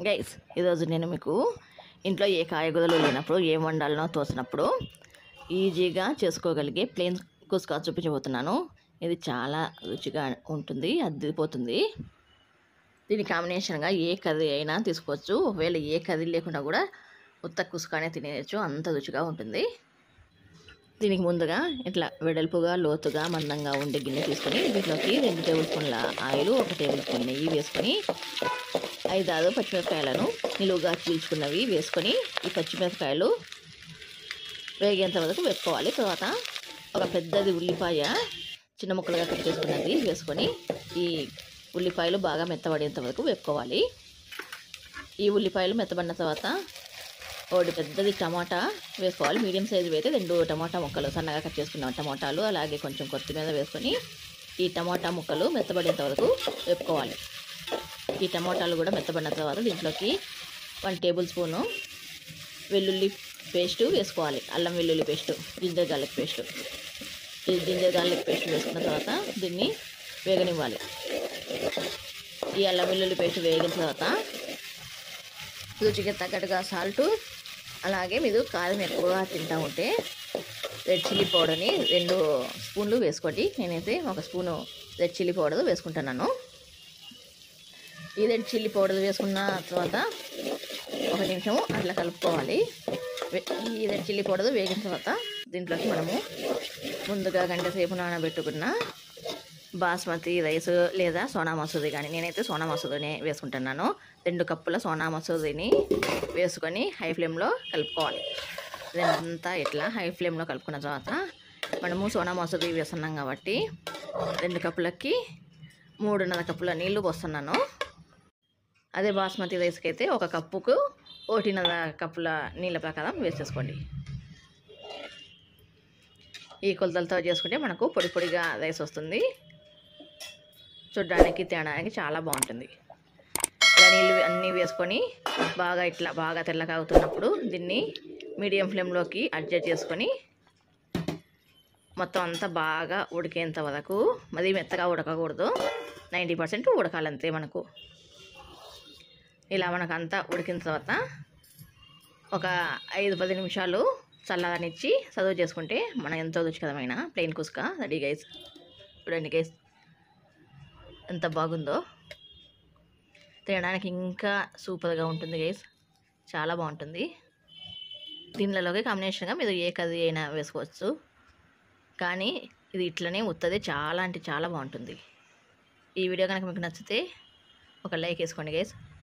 Guys ఈరోజు నేను మీకు ఇంట్లో ఏ కాయగూరలు లేనప్పుడు ఏం వండాలనో తోచినప్పుడు ఈజీగా చేసుకోగలిగే ప్లెయిన్ కుస్కా చూపించబోతున్నాను. ఇది చాలా రుచిగా ఉంటుంది, అద్దిపోతుంది. దీని కాంబినేషన్గా ఏ కర్రీ అయినా తీసుకోవచ్చు. ఒకవేళ ఏ కర్రీ లేకుండా కూడా ఉత్త కుస్కానే తినేయచ్చు, అంత రుచిగా ఉంటుంది. దీనికి ముందుగా ఇట్లా వెడల్పుగా లోతుగా మందంగా ఉండే గిన్నె తీసుకొని దీంట్లోకి 2 టేబుల్ స్పూన్ల ఆయిల్, 1 టేబుల్ స్పూన్ నెయ్యి వేసుకొని 5-6 పచ్చిమిరపకాయలను నిలువుగా చీల్చుకున్నవి వేసుకొని ఈ పచ్చిమిరపకాయలు వేగేంత వరకు వేసుకోవాలి. తర్వాత ఒక పెద్దది ఉల్లిపాయ చిన్న ముక్కలుగా కట్ చేసుకున్నది వేసుకొని ఈ ఉల్లిపాయలు బాగా మెత్తబడేంత వరకు వేపుకోవాలి. ఈ ఉల్లిపాయలు మెత్తబడిన తర్వాత ఒకటి పెద్దది టమాటా వేసుకోవాలి. మీడియం సైజు అయితే 2 టమాటా ముక్కలు సన్నగా కట్ చేసుకున్న టమాటాలు, అలాగే కొంచెం కొత్తిమీర వేసుకొని ఈ టమాటా ముక్కలు మెత్తబడేంత వరకు వేపుకోవాలి. ఈ టమాటాలు కూడా మెత్తబడిన తర్వాత దీంట్లోకి 1 టేబుల్ స్పూను వెల్లుల్లి పేస్టు వేసుకోవాలి. అల్లం వెల్లుల్లి పేస్టు, జింజర్ గార్లిక్ పేస్టు. ఈ జింజర్ గార్లిక్ పేస్ట్ వేసుకున్న తర్వాత దీన్ని వేగనివ్వాలి. ఈ అల్లం వెల్లుల్లి పేస్ట్ వేగిన తర్వాత రుచికి తగ్గట్టుగా సాల్టు, అలాగే మీరు కారం ఎక్కువగా తింటూ ఉంటే రెడ్ చిల్లీ పౌడర్ని 2 స్పూన్లు వేసుకోండి. నేనైతే 1 స్పూను రెడ్ చిల్లీ పౌడర్ వేసుకుంటున్నాను. ఈ రెడ్ చిల్లీ పౌడర్ వేసుకున్న తర్వాత 1 నిమిషం అట్లా కలుపుకోవాలి. ఈ రెడ్ చిల్లీ పౌడర్ వేగిన తర్వాత దీంట్లోకి మనము ముందుగా గంట సేపు నానబెట్టుకున్న బాస్మతి రైస్ లేదా సోనా మసూరి కానీ, నేనైతే సోనా మసూరిని వేసుకుంటున్నాను. 2 కప్పుల సోనా మసూరిని వేసుకొని హై ఫ్లేమ్లో కలుపుకోవాలి. ఇదంతా ఇట్లా హై ఫ్లేమ్లో కలుపుకున్న తర్వాత మనము సోనా మసూరి వేస్తున్నాం కాబట్టి 2 కప్పులకి 3.5 కప్పుల నీళ్లు పోస్తున్నాను. అదే బాస్మతి రైస్కి అయితే 1 కప్పుకు 1.5 కప్పుల నీళ్ళ ప్రకారం వేసేసుకోండి. ఈ కొలతలతో చేసుకుంటే మనకు పొడి పొడిగా రైస్ వస్తుంది. చూడడానికి తినడానికి చాలా బాగుంటుంది. ఇలా నీళ్ళు అన్నీ వేసుకొని బాగా తెల్లగా అవుతున్నప్పుడు దీన్ని మీడియం ఫ్లేమ్లోకి అడ్జస్ట్ చేసుకొని మొత్తం అంతా బాగా ఉడికేంత వరకు, మరీ మెత్తగా ఉడకకూడదు, 90% ఉడకాలంతే. మనకు ఇలా మనకంతా ఉడికిన తర్వాత ఒక 5-10 నిమిషాలు చల్లనిచ్చి సర్వ్ చేసుకుంటే మన ఎంతో రుచికరమైన ప్లెయిన్ కుస్కా రెడీ గైస్. చూడండి గైస్ ఎంత బాగుందో, తినడానికి ఇంకా సూపర్గా ఉంటుంది గైస్, చాలా బాగుంటుంది. దీనిలోకి కాంబినేషన్గా మీరు ఏ కర్రీ అయినా వేసుకోవచ్చు, కానీ ఇది ఇట్లనే ఉత్తది చాలా అంటే చాలా బాగుంటుంది. ఈ వీడియో కనుక మీకు నచ్చితే ఒక లైక్ వేసుకోండి గైస్.